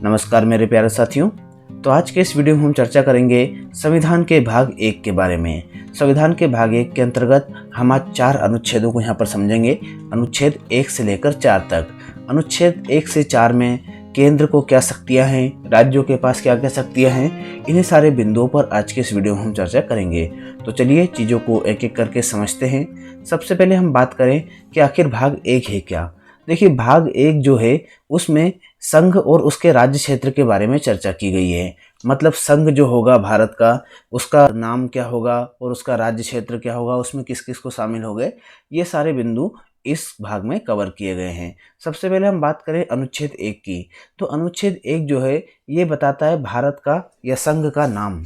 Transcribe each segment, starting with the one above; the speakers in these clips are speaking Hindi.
नमस्कार मेरे प्यारे साथियों। तो आज के इस वीडियो में हम चर्चा करेंगे संविधान के भाग 1 के बारे में। संविधान के भाग 1 के अंतर्गत हम आज 4 अनुच्छेदों को यहाँ पर समझेंगे, अनुच्छेद 1 से लेकर 4 तक। अनुच्छेद 1 से 4 में केंद्र को क्या शक्तियाँ हैं, राज्यों के पास क्या क्या शक्तियाँ हैं, इन्हीं सारे बिंदुओं पर आज के इस वीडियो में हम चर्चा करेंगे। तो चलिए चीज़ों को एक एक करके समझते हैं। सबसे पहले हम बात करें कि आखिर भाग 1 है क्या। देखिए, भाग 1 जो है उसमें संघ और उसके राज्य क्षेत्र के बारे में चर्चा की गई है। मतलब संघ जो होगा भारत का, उसका नाम क्या होगा और उसका राज्य क्षेत्र क्या होगा, उसमें किस किस को शामिल हो गए, ये सारे बिंदु इस भाग में कवर किए गए हैं। सबसे पहले हम बात करें अनुच्छेद 1 की। तो अनुच्छेद 1 जो है ये बताता है भारत का या संघ का नाम।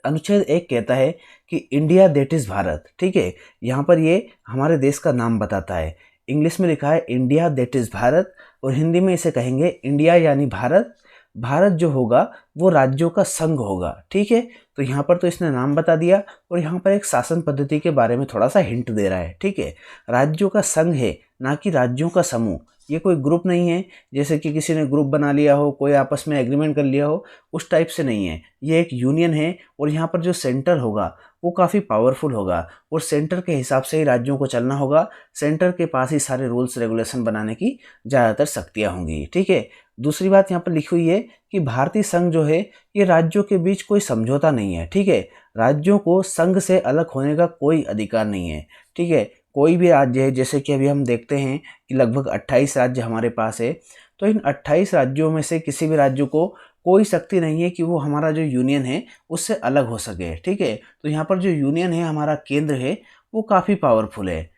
अनुच्छेद 1 कहता है कि इंडिया दैट इज़ भारत। ठीक है, यहाँ पर ये हमारे देश का नाम बताता है। इंग्लिश में लिखा है इंडिया दैट इज़ भारत और हिंदी में इसे कहेंगे इंडिया यानी भारत। भारत जो होगा वो राज्यों का संघ होगा। ठीक है, तो यहाँ पर तो इसने नाम बता दिया और यहाँ पर एक शासन पद्धति के बारे में थोड़ा सा हिंट दे रहा है। ठीक है, राज्यों का संघ है, ना कि राज्यों का समूह। ये कोई ग्रुप नहीं है, जैसे कि किसी ने ग्रुप बना लिया हो, कोई आपस में एग्रीमेंट कर लिया हो, उस टाइप से नहीं है। ये एक यूनियन है और यहाँ पर जो सेंटर होगा वो काफ़ी पावरफुल होगा और सेंटर के हिसाब से ही राज्यों को चलना होगा। सेंटर के पास ही सारे रूल्स रेगुलेशन बनाने की ज़्यादातर शक्तियाँ होंगी। ठीक है, दूसरी बात यहाँ पर लिखी हुई है कि भारतीय संघ जो है ये राज्यों के बीच कोई समझौता नहीं है। ठीक है, राज्यों को संघ से अलग होने का कोई अधिकार नहीं है। ठीक है, कोई भी राज्य है, जैसे कि अभी हम देखते हैं कि लगभग 28 राज्य हमारे पास है, तो इन 28 राज्यों में से किसी भी राज्य को कोई शक्ति नहीं है कि वो हमारा जो यूनियन है उससे अलग हो सके। ठीक है, तो यहाँ पर जो यूनियन है, हमारा केंद्र है, वो काफ़ी पावरफुल है।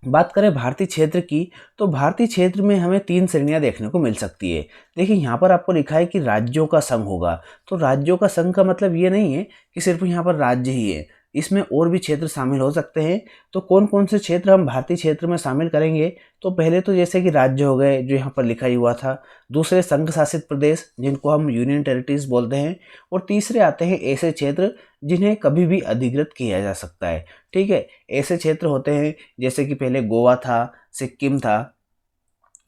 बात करें भारतीय क्षेत्र की, तो भारतीय क्षेत्र में हमें 3 श्रेणियां देखने को मिल सकती है। देखिए, यहाँ पर आपको लिखा है कि राज्यों का संघ होगा। तो राज्यों का संघ का मतलब ये नहीं है कि सिर्फ यहाँ पर राज्य ही है, इसमें और भी क्षेत्र शामिल हो सकते हैं। तो कौन कौन से क्षेत्र हम भारतीय क्षेत्र में शामिल करेंगे? तो पहले तो जैसे कि राज्य हो गए, जो यहाँ पर लिखा ही हुआ था। दूसरे संघ शासित प्रदेश, जिनको हम यूनियन टेरिटरीज बोलते हैं। और तीसरे आते हैं ऐसे क्षेत्र जिन्हें कभी भी अधिकृत किया जा सकता है। ठीक है, ऐसे क्षेत्र होते हैं जैसे कि पहले गोवा था, सिक्किम था,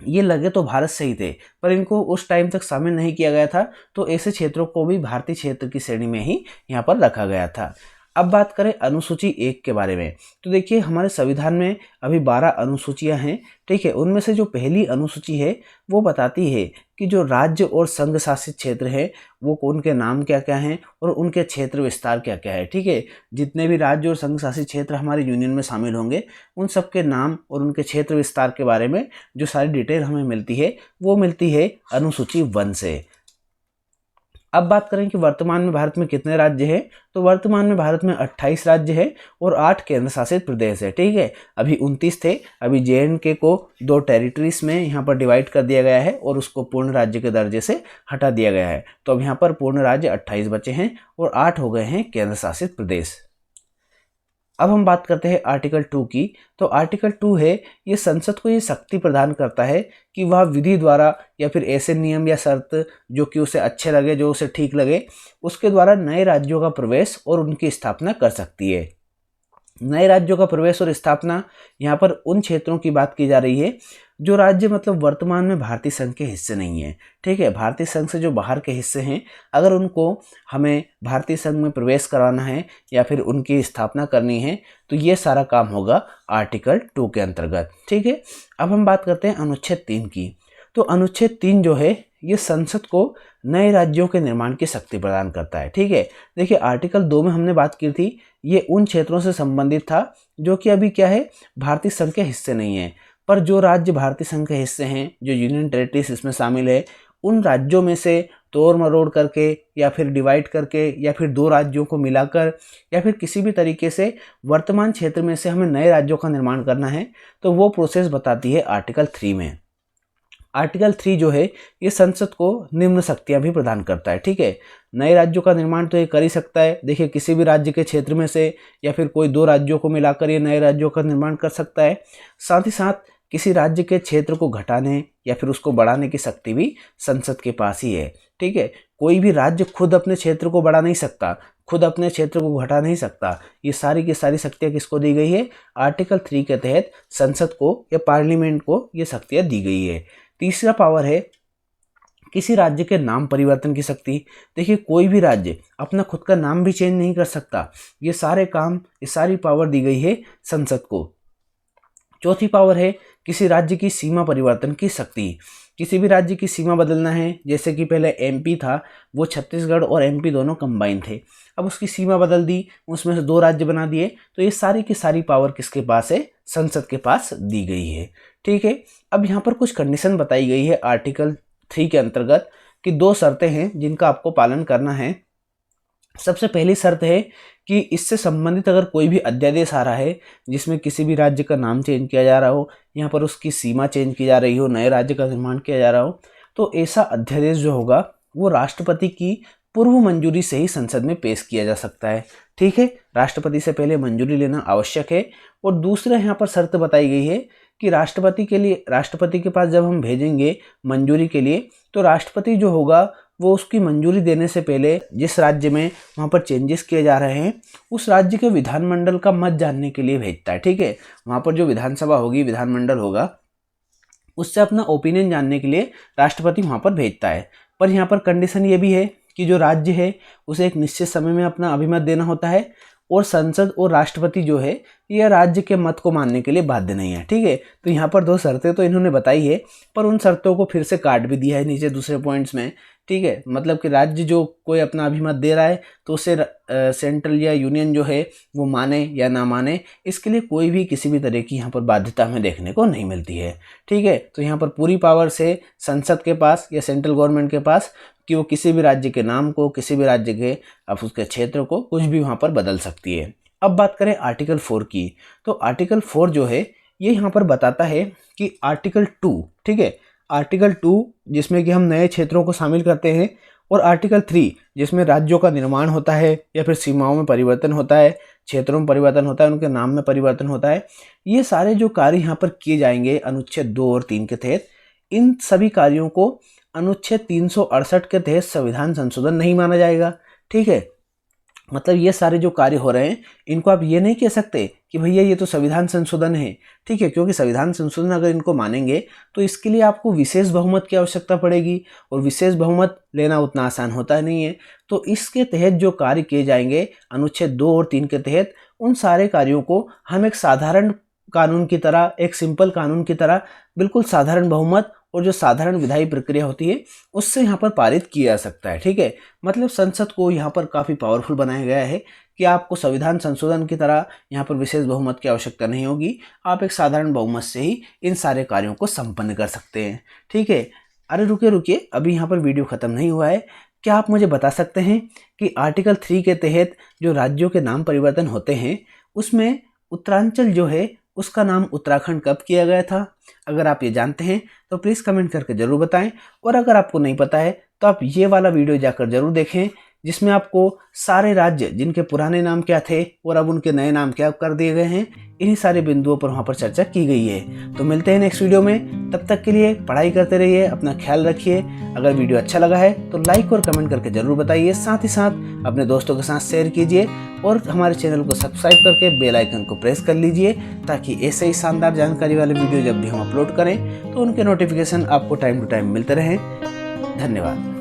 ये लगे तो भारत से ही थे पर इनको उस टाइम तक शामिल नहीं किया गया था, तो ऐसे क्षेत्रों को भी भारतीय क्षेत्र की श्रेणी में ही यहाँ पर रखा गया था। अब बात करें अनुसूची 1 के बारे में, तो देखिए हमारे संविधान में अभी 12 अनुसूचियां हैं। ठीक है, उनमें से जो पहली अनुसूची है वो बताती है कि जो राज्य और संघ शासित क्षेत्र है वो उनके नाम क्या क्या हैं और उनके क्षेत्र विस्तार क्या क्या है। ठीक है, जितने भी राज्य और संघ शासित क्षेत्र हमारे यूनियन में शामिल होंगे उन सब के नाम और उनके क्षेत्र विस्तार के बारे में जो सारी डिटेल हमें मिलती है वो मिलती है अनुसूची 1 से। अब बात करें कि वर्तमान में भारत में कितने राज्य हैं, तो वर्तमान में भारत में 28 राज्य हैं और 8 केंद्र शासित प्रदेश है। ठीक है, अभी 29 थे, अभी JNK को 2 टेरिटरीज में यहाँ पर डिवाइड कर दिया गया है और उसको पूर्ण राज्य के दर्जे से हटा दिया गया है। तो अब यहाँ पर पूर्ण राज्य 28 बचे हैं और 8 हो गए हैं केंद्र शासित प्रदेश। अब हम बात करते हैं आर्टिकल 2 की। तो आर्टिकल 2 है, ये संसद को ये शक्ति प्रदान करता है कि वह विधि द्वारा या फिर ऐसे नियम या शर्त जो कि उसे अच्छे लगे, जो उसे ठीक लगे, उसके द्वारा नए राज्यों का प्रवेश और उनकी स्थापना कर सकती है। नए राज्यों का प्रवेश और स्थापना, यहाँ पर उन क्षेत्रों की बात की जा रही है जो राज्य मतलब वर्तमान में भारतीय संघ के हिस्से नहीं है। ठीक है, भारतीय संघ से जो बाहर के हिस्से हैं, अगर उनको हमें भारतीय संघ में प्रवेश कराना है या फिर उनकी स्थापना करनी है तो ये सारा काम होगा आर्टिकल 2 के अंतर्गत। ठीक है, अब हम बात करते हैं अनुच्छेद 3 की। तो अनुच्छेद 3 जो है ये संसद को नए राज्यों के निर्माण की शक्ति प्रदान करता है। ठीक है, देखिए आर्टिकल 2 में हमने बात की थी, ये उन क्षेत्रों से संबंधित था जो कि अभी क्या है, भारतीय संघ के हिस्से नहीं है। पर जो राज्य भारतीय संघ के हिस्से हैं, जो यूनियन टेरिटरीज इसमें शामिल है, उन राज्यों में से तोड़ मरोड़ करके या फिर डिवाइड करके या फिर 2 राज्यों को मिलाकर या फिर किसी भी तरीके से वर्तमान क्षेत्र में से हमें नए राज्यों का निर्माण करना है, तो वो प्रोसेस बताती है आर्टिकल 3 में। आर्टिकल 3 जो है ये संसद को निम्न शक्तियां भी प्रदान करता है। ठीक है, नए राज्यों का निर्माण तो ये कर ही सकता है। देखिए, किसी भी राज्य के क्षेत्र में से या फिर कोई 2 राज्यों को मिलाकर ये नए राज्यों का निर्माण कर सकता है। साथ ही साथ किसी राज्य के क्षेत्र को घटाने या फिर उसको बढ़ाने की शक्ति भी संसद के पास ही है। ठीक है, कोई भी राज्य खुद अपने क्षेत्र को बढ़ा नहीं सकता, खुद अपने क्षेत्र को घटा नहीं सकता। ये सारी की सारी शक्तियाँ किसको दी गई है? आर्टिकल 3 के तहत संसद को या पार्लियामेंट को ये शक्तियाँ दी गई है। तीसरा पावर है किसी राज्य के नाम परिवर्तन की शक्ति। देखिए कोई भी राज्य अपना खुद का नाम भी चेंज नहीं कर सकता, ये सारे काम, ये सारी पावर दी गई है संसद को। चौथी पावर है किसी राज्य की सीमा परिवर्तन की शक्ति। किसी भी राज्य की सीमा बदलना है, जैसे कि पहले एमपी था, वो छत्तीसगढ़ और एमपी दोनों कंबाइन थे, अब उसकी सीमा बदल दी, उसमें से 2 राज्य बना दिए, तो ये सारी की सारी पावर किसके पास है? संसद के पास दी गई है। ठीक है, अब यहाँ पर कुछ कंडीशन बताई गई है आर्टिकल 3 के अंतर्गत कि 2 शर्तें हैं जिनका आपको पालन करना है। सबसे पहली शर्त है कि इससे संबंधित अगर कोई भी अध्यादेश आ रहा है जिसमें किसी भी राज्य का नाम चेंज किया जा रहा हो, यहाँ पर उसकी सीमा चेंज की जा रही हो, नए राज्य का निर्माण किया जा रहा हो, तो ऐसा अध्यादेश जो होगा वो राष्ट्रपति की पूर्व मंजूरी से ही संसद में पेश किया जा सकता है। ठीक है, राष्ट्रपति से पहले मंजूरी लेना आवश्यक है। और दूसरा यहाँ पर शर्त बताई गई है कि राष्ट्रपति के पास जब हम भेजेंगे मंजूरी के लिए, तो राष्ट्रपति जो होगा वो उसकी मंजूरी देने से पहले जिस राज्य में वहाँ पर चेंजेस किए जा रहे हैं उस राज्य के विधानमंडल का मत जानने के लिए भेजता है। ठीक है, वहाँ पर जो विधानसभा होगी, विधानमंडल होगा, उससे अपना ओपिनियन जानने के लिए राष्ट्रपति वहाँ पर भेजता है। पर यहाँ पर कंडीशन ये भी है कि जो राज्य है उसे एक निश्चित समय में अपना अभिमत देना होता है, और संसद और राष्ट्रपति जो है यह राज्य के मत को मानने के लिए बाध्य नहीं है। ठीक है, तो यहाँ पर 2 शर्तें तो इन्होंने बताई है, पर उन शर्तों को फिर से काट भी दिया है नीचे दूसरे पॉइंट्स में। ठीक है, मतलब कि राज्य जो कोई अपना अभिमत दे रहा है तो उसे सेंट्रल या यूनियन जो है वो माने या ना माने, इसके लिए कोई भी किसी भी तरह की यहाँ पर बाध्यता हमें देखने को नहीं मिलती है। ठीक है, तो यहाँ पर पूरी पावर से संसद के पास या सेंट्रल गवर्नमेंट के पास कि वो किसी भी राज्य के नाम को, किसी भी राज्य के अब उसके क्षेत्र को कुछ भी वहाँ पर बदल सकती है। अब बात करें आर्टिकल 4 की, तो आर्टिकल 4 जो है ये यहाँ पर बताता है कि आर्टिकल 2, ठीक है, आर्टिकल 2 जिसमें कि हम नए क्षेत्रों को शामिल करते हैं, और आर्टिकल 3 जिसमें राज्यों का निर्माण होता है या फिर सीमाओं में परिवर्तन होता है, क्षेत्रों में परिवर्तन होता है, उनके नाम में परिवर्तन होता है, ये सारे जो कार्य यहाँ पर किए जाएंगे अनुच्छेद 2 और 3 के तहत, इन सभी कार्यों को अनुच्छेद 368 के तहत संविधान संशोधन नहीं माना जाएगा। ठीक है, मतलब ये सारे जो कार्य हो रहे हैं इनको आप ये नहीं कह सकते कि भैया ये तो संविधान संशोधन है। ठीक है, क्योंकि संविधान संशोधन अगर इनको मानेंगे तो इसके लिए आपको विशेष बहुमत की आवश्यकता पड़ेगी, और विशेष बहुमत लेना उतना आसान होता नहीं है। तो इसके तहत जो कार्य किए जाएंगे अनुच्छेद 2 और 3 के तहत, उन सारे कार्यों को हम एक साधारण कानून की तरह, एक सिंपल कानून की तरह, बिल्कुल साधारण बहुमत और जो साधारण विधायी प्रक्रिया होती है उससे यहाँ पर पारित किया जा सकता है। ठीक है, मतलब संसद को यहाँ पर काफ़ी पावरफुल बनाया गया है कि आपको संविधान संशोधन की तरह यहाँ पर विशेष बहुमत की आवश्यकता नहीं होगी, आप एक साधारण बहुमत से ही इन सारे कार्यों को संपन्न कर सकते हैं। ठीक है, अरे रुकिए, अभी यहाँ पर वीडियो ख़त्म नहीं हुआ है। क्या आप मुझे बता सकते हैं कि आर्टिकल 3 के तहत जो राज्यों के नाम परिवर्तन होते हैं उसमें उत्तरांचल जो है उसका नाम उत्तराखंड कब किया गया था? अगर आप ये जानते हैं तो प्लीज़ कमेंट करके ज़रूर बताएं, और अगर आपको नहीं पता है तो आप ये वाला वीडियो जाकर ज़रूर देखें जिसमें आपको सारे राज्य जिनके पुराने नाम क्या थे और अब उनके नए नाम क्या कर दिए गए हैं, इन्हीं सारे बिंदुओं पर वहाँ पर चर्चा की गई है। तो मिलते हैं नेक्स्ट वीडियो में, तब तक के लिए पढ़ाई करते रहिए, अपना ख्याल रखिए। अगर वीडियो अच्छा लगा है तो लाइक और कमेंट करके ज़रूर बताइए, साथ ही साथ अपने दोस्तों के साथ शेयर कीजिए, और हमारे चैनल को सब्सक्राइब करके बेल आइकन को प्रेस कर लीजिए, ताकि ऐसे ही शानदार जानकारी वाले वीडियो जब भी हम अपलोड करें तो उनके नोटिफिकेशन आपको टाइम टू टाइम मिलते रहें। धन्यवाद।